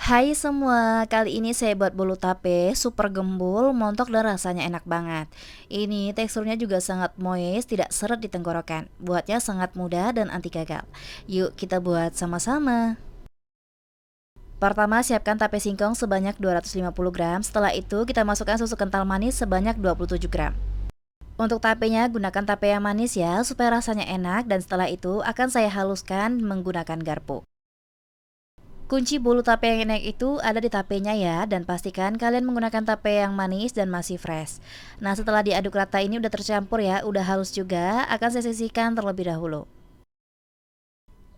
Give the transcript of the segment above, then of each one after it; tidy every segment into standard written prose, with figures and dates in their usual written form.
Hai semua, kali ini saya buat bolu tape super gembul, montok dan rasanya enak banget. Ini teksturnya juga sangat moist, tidak seret di tenggorokan. Buatnya sangat mudah dan anti gagal. Yuk kita buat sama-sama. Pertama, siapkan tape singkong sebanyak 250 gram. Setelah itu, kita masukkan susu kental manis sebanyak 27 gram. Untuk tapenya, gunakan tape yang manis ya, supaya rasanya enak. Dan setelah itu, akan saya haluskan menggunakan garpu. Kunci bolu tape yang enak itu ada di tapenya ya, dan pastikan kalian menggunakan tape yang manis dan masih fresh. Nah, setelah diaduk rata ini udah tercampur ya, udah halus juga, akan saya sisihkan terlebih dahulu.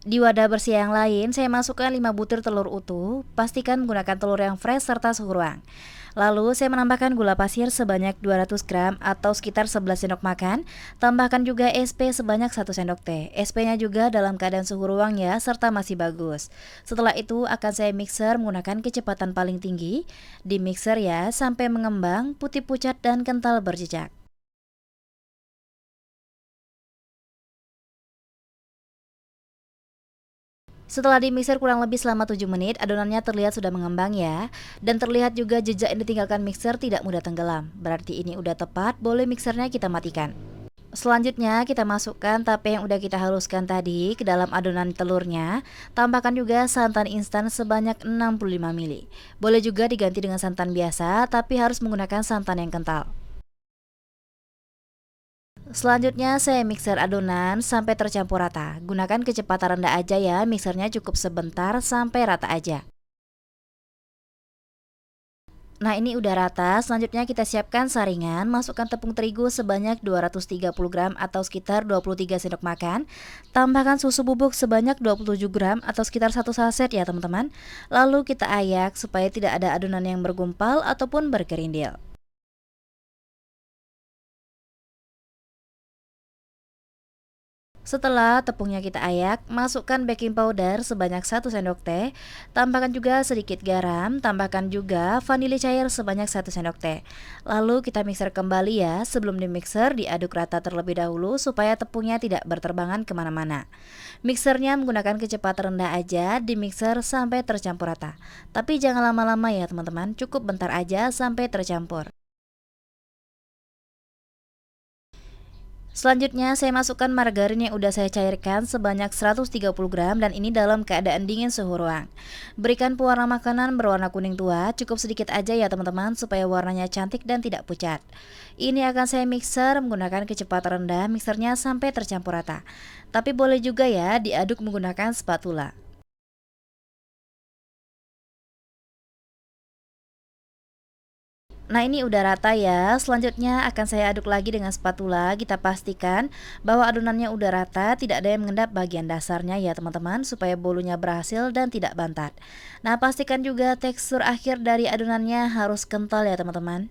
Di wadah bersih yang lain, saya masukkan 5 butir telur utuh, pastikan menggunakan telur yang fresh serta suhu ruang. Lalu, saya menambahkan gula pasir sebanyak 200 gram atau sekitar 11 sendok makan. Tambahkan juga SP sebanyak 1 sendok teh. SP-nya juga dalam keadaan suhu ruang ya, serta masih bagus. Setelah itu, akan saya mixer menggunakan kecepatan paling tinggi. Di mixer ya, sampai mengembang, putih pucat dan kental berjejak. Setelah dimixer kurang lebih selama 7 menit, adonannya terlihat sudah mengembang ya. Dan terlihat juga jejak yang ditinggalkan mixer tidak mudah tenggelam. Berarti ini udah tepat, boleh mixernya kita matikan. Selanjutnya kita masukkan tape yang udah kita haluskan tadi ke dalam adonan telurnya. Tambahkan juga santan instan sebanyak 65 ml. Boleh juga diganti dengan santan biasa, tapi harus menggunakan santan yang kental. Selanjutnya saya mixer adonan sampai tercampur rata. Gunakan kecepatan rendah aja ya, mixernya cukup sebentar sampai rata aja. Nah ini udah rata, selanjutnya kita siapkan saringan, masukkan tepung terigu sebanyak 230 gram atau sekitar 23 sendok makan. Tambahkan susu bubuk sebanyak 27 gram atau sekitar 1 saset ya teman-teman. Lalu kita ayak supaya tidak ada adonan yang bergumpal ataupun berkerindil. Setelah tepungnya kita ayak, masukkan baking powder sebanyak 1 sendok teh, tambahkan juga sedikit garam, tambahkan juga vanili cair sebanyak 1 sendok teh. Lalu kita mixer kembali ya, sebelum dimixer diaduk rata terlebih dahulu supaya tepungnya tidak berterbangan kemana-mana. Mixernya menggunakan kecepatan rendah aja, dimixer sampai tercampur rata. Tapi jangan lama-lama ya teman-teman, cukup bentar aja sampai tercampur. Selanjutnya saya masukkan margarin yang udah saya cairkan sebanyak 130 gram dan ini dalam keadaan dingin suhu ruang. Berikan pewarna makanan berwarna kuning tua, cukup sedikit aja ya teman-teman supaya warnanya cantik dan tidak pucat. Ini akan saya mixer menggunakan kecepatan rendah, mixernya sampai tercampur rata. Tapi boleh juga ya diaduk menggunakan spatula. Nah ini udah rata ya, selanjutnya akan saya aduk lagi dengan spatula. Kita pastikan bahwa adonannya udah rata, tidak ada yang mengendap bagian dasarnya ya teman-teman, supaya bolunya berhasil dan tidak bantat. Nah pastikan juga tekstur akhir dari adonannya harus kental ya teman-teman.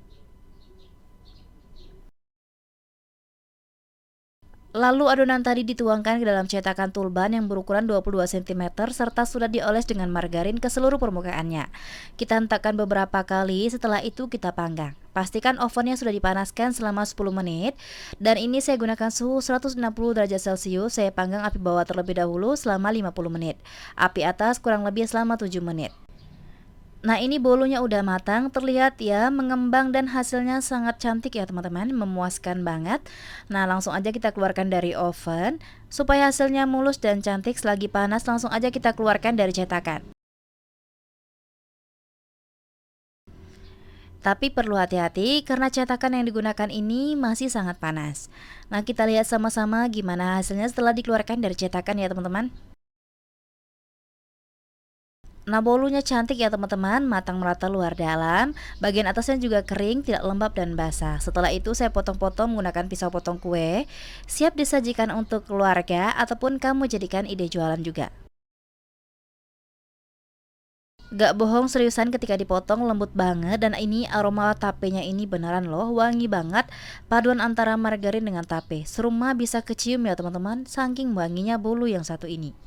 Lalu adonan tadi dituangkan ke dalam cetakan tulban yang berukuran 22 cm serta sudah dioles dengan margarin ke seluruh permukaannya. Kita hentakkan beberapa kali, setelah itu kita panggang. Pastikan ovennya sudah dipanaskan selama 10 menit dan ini saya gunakan suhu 160 derajat Celcius. Saya panggang api bawah terlebih dahulu selama 50 menit. Api atas kurang lebih selama 7 menit. Nah ini bolunya udah matang, terlihat ya mengembang dan hasilnya sangat cantik ya teman-teman, memuaskan banget. Nah langsung aja kita keluarkan dari oven, supaya hasilnya mulus dan cantik. Selagi panas langsung aja kita keluarkan dari cetakan. Tapi perlu hati-hati karena cetakan yang digunakan ini masih sangat panas. Nah kita lihat sama-sama gimana hasilnya setelah dikeluarkan dari cetakan ya teman-teman. Nah bolunya cantik ya teman-teman, matang merata luar dalam, bagian atasnya juga kering, tidak lembab dan basah. Setelah itu saya potong-potong menggunakan pisau potong kue, siap disajikan untuk keluarga ataupun kamu jadikan ide jualan juga. Gak bohong seriusan ketika dipotong lembut banget dan ini aroma tapenya ini beneran loh wangi banget. Paduan antara margarin dengan tape, serumah bisa kecium ya teman-teman, saking wanginya bolu yang satu ini.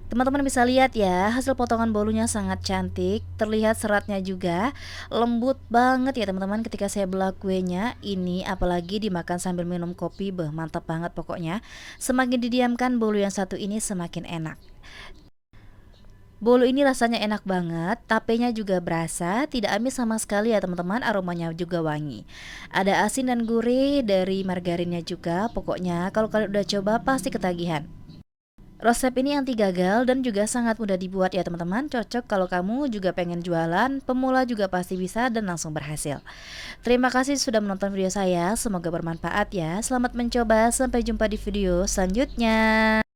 Teman-teman bisa lihat ya, hasil potongan bolunya sangat cantik, terlihat seratnya juga, lembut banget ya teman-teman ketika saya belah kuenya. Ini apalagi dimakan sambil minum kopi, beh mantap banget pokoknya. Semakin didiamkan bolu yang satu ini semakin enak. Bolu ini rasanya enak banget, tapenya juga berasa, tidak amis sama sekali ya teman-teman, aromanya juga wangi. Ada asin dan gurih dari margarinnya juga, pokoknya kalau kalian udah coba pasti ketagihan. Resep ini anti gagal dan juga sangat mudah dibuat ya teman-teman, cocok kalau kamu juga pengen jualan, pemula juga pasti bisa dan langsung berhasil. Terima kasih sudah menonton video saya, semoga bermanfaat ya. Selamat mencoba, sampai jumpa di video selanjutnya.